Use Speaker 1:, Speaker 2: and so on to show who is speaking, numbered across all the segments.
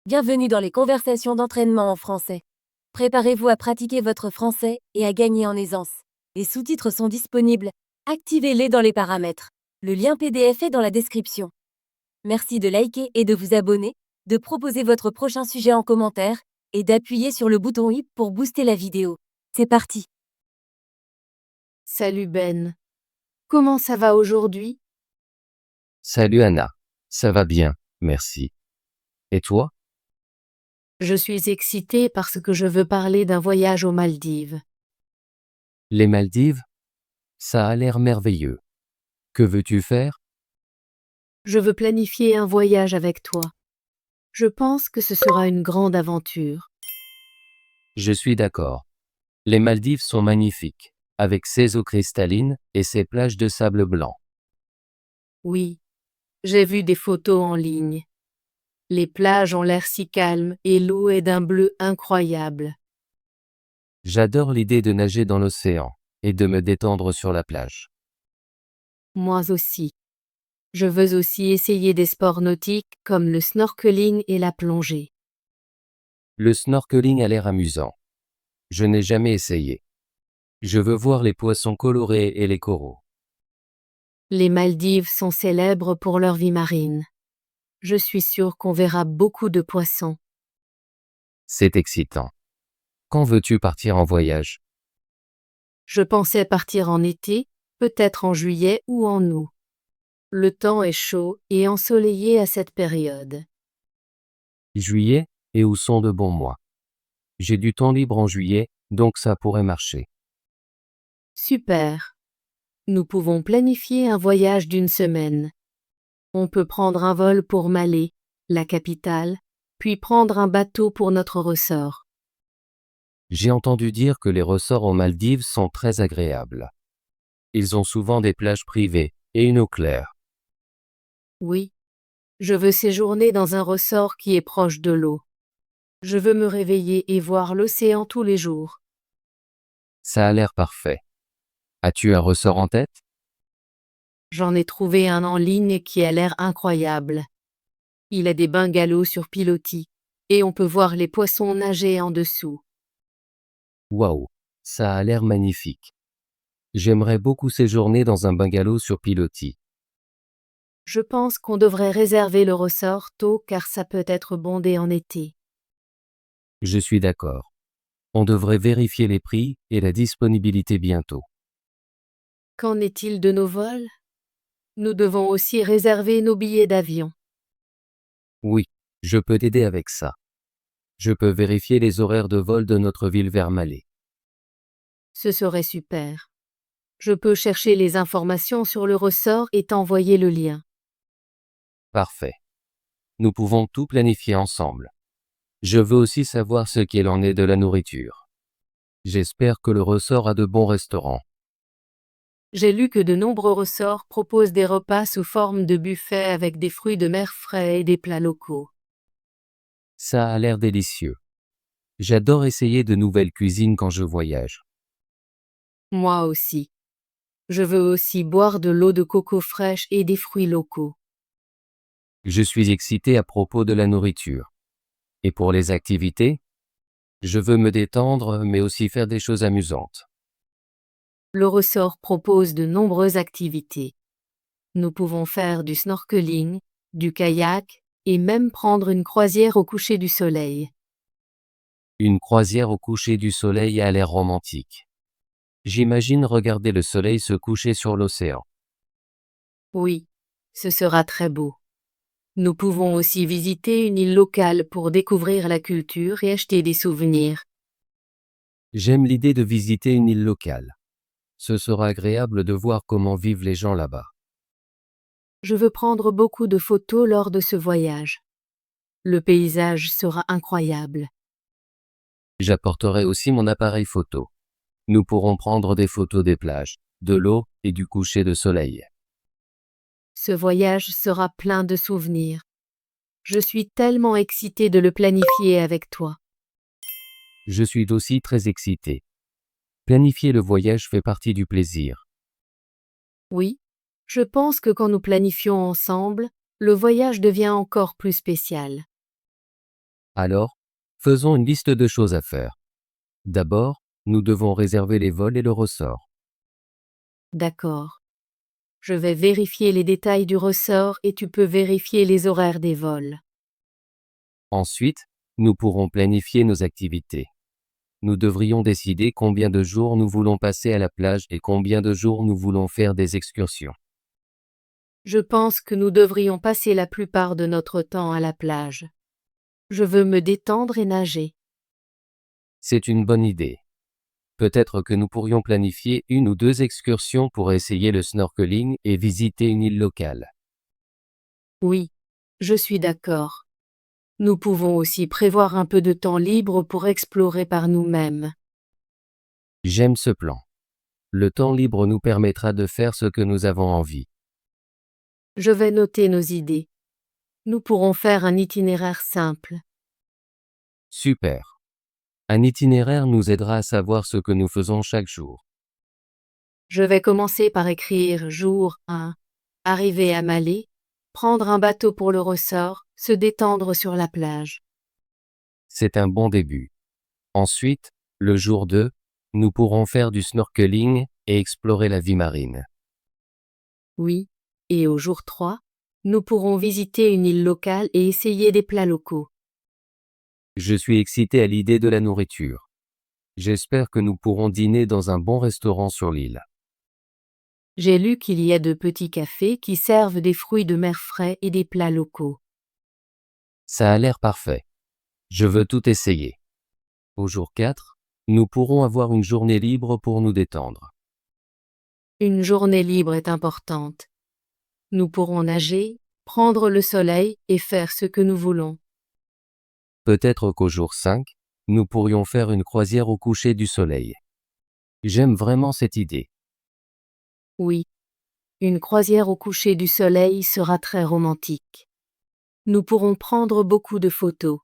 Speaker 1: Bienvenue dans les conversations d'entraînement en français. Préparez-vous à pratiquer votre français et à gagner en aisance. Les sous-titres sont disponibles. Activez-les dans les paramètres. Le lien PDF est dans la description. Merci de liker et de vous abonner, de proposer votre prochain sujet en commentaire et d'appuyer sur le bouton i pour booster la vidéo. C'est parti.
Speaker 2: Salut Ben. Comment ça va aujourd'hui?
Speaker 3: Salut Anna. Ça va bien, merci. Et toi?
Speaker 2: Je suis excitée parce que je veux parler d'un voyage aux Maldives.
Speaker 3: Les Maldives? Ça a l'air merveilleux. Que veux-tu faire?
Speaker 2: Je veux planifier un voyage avec toi. Je pense que ce sera une grande aventure.
Speaker 3: Je suis d'accord. Les Maldives sont magnifiques, avec ses eaux cristallines et ses plages de sable blanc.
Speaker 2: Oui, j'ai vu des photos en ligne. Les plages ont l'air si calmes et l'eau est d'un bleu incroyable.
Speaker 3: J'adore l'idée de nager dans l'océan et de me détendre sur la plage.
Speaker 2: Moi aussi. Je veux aussi essayer des sports nautiques comme le snorkeling et la plongée.
Speaker 3: Le snorkeling a l'air amusant. Je n'ai jamais essayé. Je veux voir les poissons colorés et les coraux.
Speaker 2: Les Maldives sont célèbres pour leur vie marine. Je suis sûre qu'on verra beaucoup de poissons.
Speaker 3: C'est excitant. Quand veux-tu partir en voyage?
Speaker 2: Je pensais partir en été, peut-être en juillet ou en août. Le temps est chaud et ensoleillé à cette période.
Speaker 3: Juillet et août sont de bons mois. J'ai du temps libre en juillet, donc ça pourrait marcher.
Speaker 2: Super. Nous pouvons planifier un voyage d'une semaine. On peut prendre un vol pour Malé, la capitale, puis prendre un bateau pour notre ressort.
Speaker 3: J'ai entendu dire que les ressorts aux Maldives sont très agréables. Ils ont souvent des plages privées et une eau claire.
Speaker 2: Oui. Je veux séjourner dans un ressort qui est proche de l'eau. Je veux me réveiller et voir l'océan tous les jours.
Speaker 3: Ça a l'air parfait. As-tu un ressort en tête?
Speaker 2: J'en ai trouvé un en ligne qui a l'air incroyable. Il a des bungalows sur pilotis, et on peut voir les poissons nager en dessous.
Speaker 3: Waouh, ça a l'air magnifique. J'aimerais beaucoup séjourner dans un bungalow sur pilotis.
Speaker 2: Je pense qu'on devrait réserver le ressort tôt car ça peut être bondé en été.
Speaker 3: Je suis d'accord. On devrait vérifier les prix et la disponibilité bientôt.
Speaker 2: Qu'en est-il de nos vols? Nous devons aussi réserver nos billets d'avion.
Speaker 3: Oui, je peux t'aider avec ça. Je peux vérifier les horaires de vol de notre ville vers Malé.
Speaker 2: Ce serait super. Je peux chercher les informations sur le ressort et t'envoyer le lien.
Speaker 3: Parfait. Nous pouvons tout planifier ensemble. Je veux aussi savoir ce qu'il en est de la nourriture. J'espère que le ressort a de bons restaurants.
Speaker 2: J'ai lu que de nombreux ressorts proposent des repas sous forme de buffet avec des fruits de mer frais et des plats locaux.
Speaker 3: Ça a l'air délicieux. J'adore essayer de nouvelles cuisines quand je voyage.
Speaker 2: Moi aussi. Je veux aussi boire de l'eau de coco fraîche et des fruits locaux.
Speaker 3: Je suis excité à propos de la nourriture. Et pour les activités? Je veux me détendre mais aussi faire des choses amusantes.
Speaker 2: Le ressort propose de nombreuses activités. Nous pouvons faire du snorkeling, du kayak, et même prendre une croisière au coucher du soleil.
Speaker 3: Une croisière au coucher du soleil a l'air romantique. J'imagine regarder le soleil se coucher sur l'océan.
Speaker 2: Oui, ce sera très beau. Nous pouvons aussi visiter une île locale pour découvrir la culture et acheter des souvenirs.
Speaker 3: J'aime l'idée de visiter une île locale. Ce sera agréable de voir comment vivent les gens là-bas.
Speaker 2: Je veux prendre beaucoup de photos lors de ce voyage. Le paysage sera incroyable.
Speaker 3: J'apporterai aussi mon appareil photo. Nous pourrons prendre des photos des plages, de l'eau et du coucher de soleil.
Speaker 2: Ce voyage sera plein de souvenirs. Je suis tellement excitée de le planifier avec toi.
Speaker 3: Je suis aussi très excité. Planifier le voyage fait partie du plaisir.
Speaker 2: Oui, je pense que quand nous planifions ensemble, le voyage devient encore plus spécial.
Speaker 3: Alors, faisons une liste de choses à faire. D'abord, nous devons réserver les vols et le ressort.
Speaker 2: D'accord. Je vais vérifier les détails du ressort et tu peux vérifier les horaires des vols.
Speaker 3: Ensuite, nous pourrons planifier nos activités. Nous devrions décider combien de jours nous voulons passer à la plage et combien de jours nous voulons faire des excursions.
Speaker 2: Je pense que nous devrions passer la plupart de notre temps à la plage. Je veux me détendre et nager.
Speaker 3: C'est une bonne idée. Peut-être que nous pourrions planifier 1 ou 2 excursions pour essayer le snorkeling et visiter une île locale.
Speaker 2: Oui, je suis d'accord. Nous pouvons aussi prévoir un peu de temps libre pour explorer par nous-mêmes.
Speaker 3: J'aime ce plan. Le temps libre nous permettra de faire ce que nous avons envie.
Speaker 2: Je vais noter nos idées. Nous pourrons faire un itinéraire simple.
Speaker 3: Super. Un itinéraire nous aidera à savoir ce que nous faisons chaque jour.
Speaker 2: Je vais commencer par écrire jour 1. Arriver à Malé, prendre un bateau pour le ressort, se détendre sur la plage.
Speaker 3: C'est un bon début. Ensuite, le jour 2, nous pourrons faire du snorkeling et explorer la vie marine.
Speaker 2: Oui. Et au jour 3, nous pourrons visiter une île locale et essayer des plats locaux.
Speaker 3: Je suis excité à l'idée de la nourriture. J'espère que nous pourrons dîner dans un bon restaurant sur l'île.
Speaker 2: J'ai lu qu'il y a de petits cafés qui servent des fruits de mer frais et des plats locaux.
Speaker 3: Ça a l'air parfait. Je veux tout essayer. Au jour 4, nous pourrons avoir une journée libre pour nous détendre.
Speaker 2: Une journée libre est importante. Nous pourrons nager, prendre le soleil et faire ce que nous voulons.
Speaker 3: Peut-être qu'au jour 5, nous pourrions faire une croisière au coucher du soleil. J'aime vraiment cette idée.
Speaker 2: Oui, une croisière au coucher du soleil sera très romantique. Nous pourrons prendre beaucoup de photos.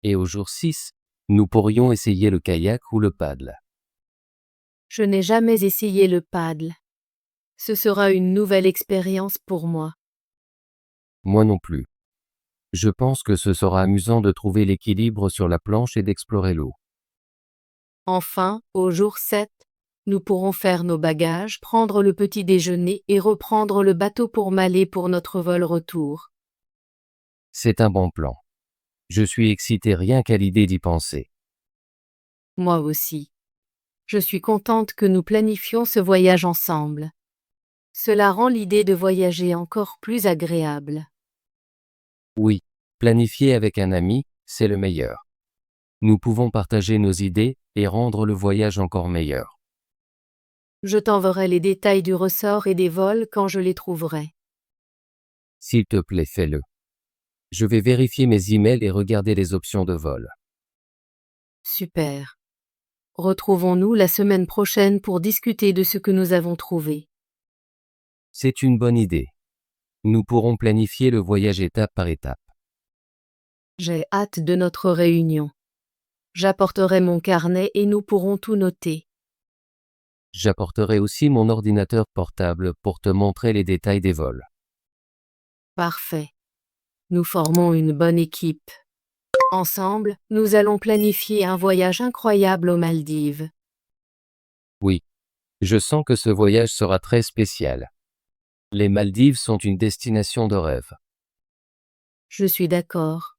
Speaker 3: Et au jour 6, nous pourrions essayer le kayak ou le paddle.
Speaker 2: Je n'ai jamais essayé le paddle. Ce sera une nouvelle expérience pour moi.
Speaker 3: Moi non plus. Je pense que ce sera amusant de trouver l'équilibre sur la planche et d'explorer l'eau.
Speaker 2: Enfin, au jour 7, nous pourrons faire nos bagages, prendre le petit déjeuner et reprendre le bateau pour Malé pour notre vol retour.
Speaker 3: C'est un bon plan. Je suis excité rien qu'à l'idée d'y penser.
Speaker 2: Moi aussi. Je suis contente que nous planifions ce voyage ensemble. Cela rend l'idée de voyager encore plus agréable.
Speaker 3: Oui, planifier avec un ami, c'est le meilleur. Nous pouvons partager nos idées et rendre le voyage encore meilleur.
Speaker 2: Je t'enverrai les détails du ressort et des vols quand je les trouverai.
Speaker 3: S'il te plaît, fais-le. Je vais vérifier mes emails et regarder les options de vol.
Speaker 2: Super. Retrouvons-nous la semaine prochaine pour discuter de ce que nous avons trouvé.
Speaker 3: C'est une bonne idée. Nous pourrons planifier le voyage étape par étape.
Speaker 2: J'ai hâte de notre réunion. J'apporterai mon carnet et nous pourrons tout noter.
Speaker 3: J'apporterai aussi mon ordinateur portable pour te montrer les détails des vols.
Speaker 2: Parfait. Nous formons une bonne équipe. Ensemble, nous allons planifier un voyage incroyable aux Maldives.
Speaker 3: Oui. Je sens que ce voyage sera très spécial. Les Maldives sont une destination de rêve.
Speaker 2: Je suis d'accord.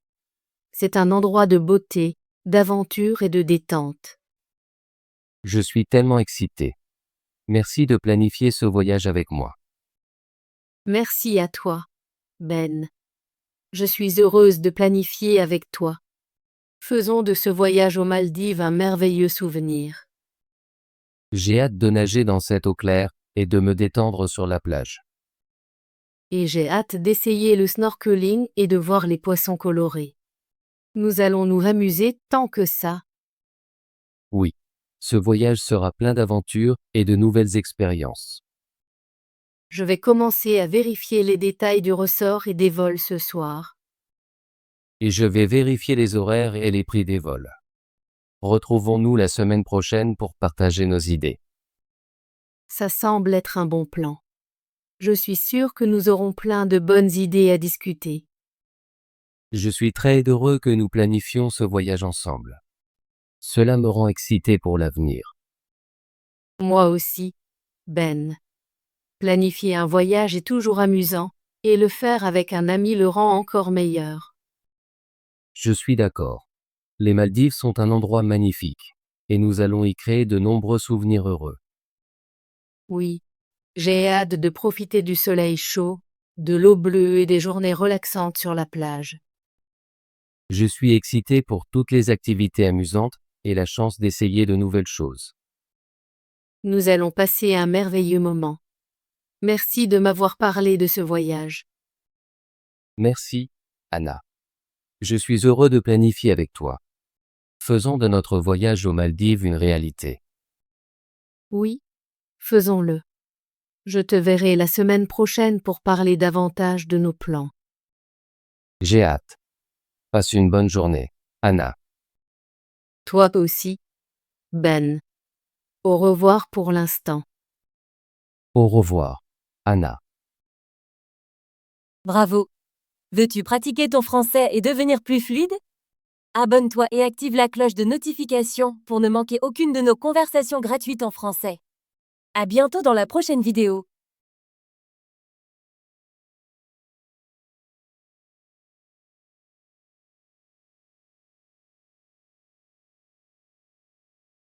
Speaker 2: C'est un endroit de beauté, d'aventure et de détente.
Speaker 3: Je suis tellement excité. Merci de planifier ce voyage avec moi.
Speaker 2: Merci à toi, Ben. Je suis heureuse de planifier avec toi. Faisons de ce voyage aux Maldives un merveilleux souvenir.
Speaker 3: J'ai hâte de nager dans cette eau claire et de me détendre sur la plage.
Speaker 2: Et j'ai hâte d'essayer le snorkeling et de voir les poissons colorés. Nous allons nous amuser tant que ça.
Speaker 3: Oui. Ce voyage sera plein d'aventures et de nouvelles expériences.
Speaker 2: Je vais commencer à vérifier les détails du ressort et des vols ce soir.
Speaker 3: Et je vais vérifier les horaires et les prix des vols. Retrouvons-nous la semaine prochaine pour partager nos idées.
Speaker 2: Ça semble être un bon plan. Je suis sûre que nous aurons plein de bonnes idées à discuter.
Speaker 3: Je suis très heureux que nous planifions ce voyage ensemble. Cela me rend excité pour l'avenir.
Speaker 2: Moi aussi, Ben. Planifier un voyage est toujours amusant, et le faire avec un ami le rend encore meilleur.
Speaker 3: Je suis d'accord. Les Maldives sont un endroit magnifique, et nous allons y créer de nombreux souvenirs heureux.
Speaker 2: Oui. J'ai hâte de profiter du soleil chaud, de l'eau bleue et des journées relaxantes sur la plage.
Speaker 3: Je suis excité pour toutes les activités amusantes et la chance d'essayer de nouvelles choses.
Speaker 2: Nous allons passer un merveilleux moment. Merci de m'avoir parlé de ce voyage.
Speaker 3: Merci, Anna. Je suis heureux de planifier avec toi. Faisons de notre voyage aux Maldives une réalité.
Speaker 2: Oui, faisons-le. Je te verrai la semaine prochaine pour parler davantage de nos plans.
Speaker 3: J'ai hâte. Passe une bonne journée, Anna.
Speaker 2: Toi aussi, Ben. Au revoir pour l'instant.
Speaker 3: Au revoir, Anna.
Speaker 1: Bravo. Veux-tu pratiquer ton français et devenir plus fluide? Abonne-toi et active la cloche de notification pour ne manquer aucune de nos conversations gratuites en français. À bientôt dans la prochaine vidéo.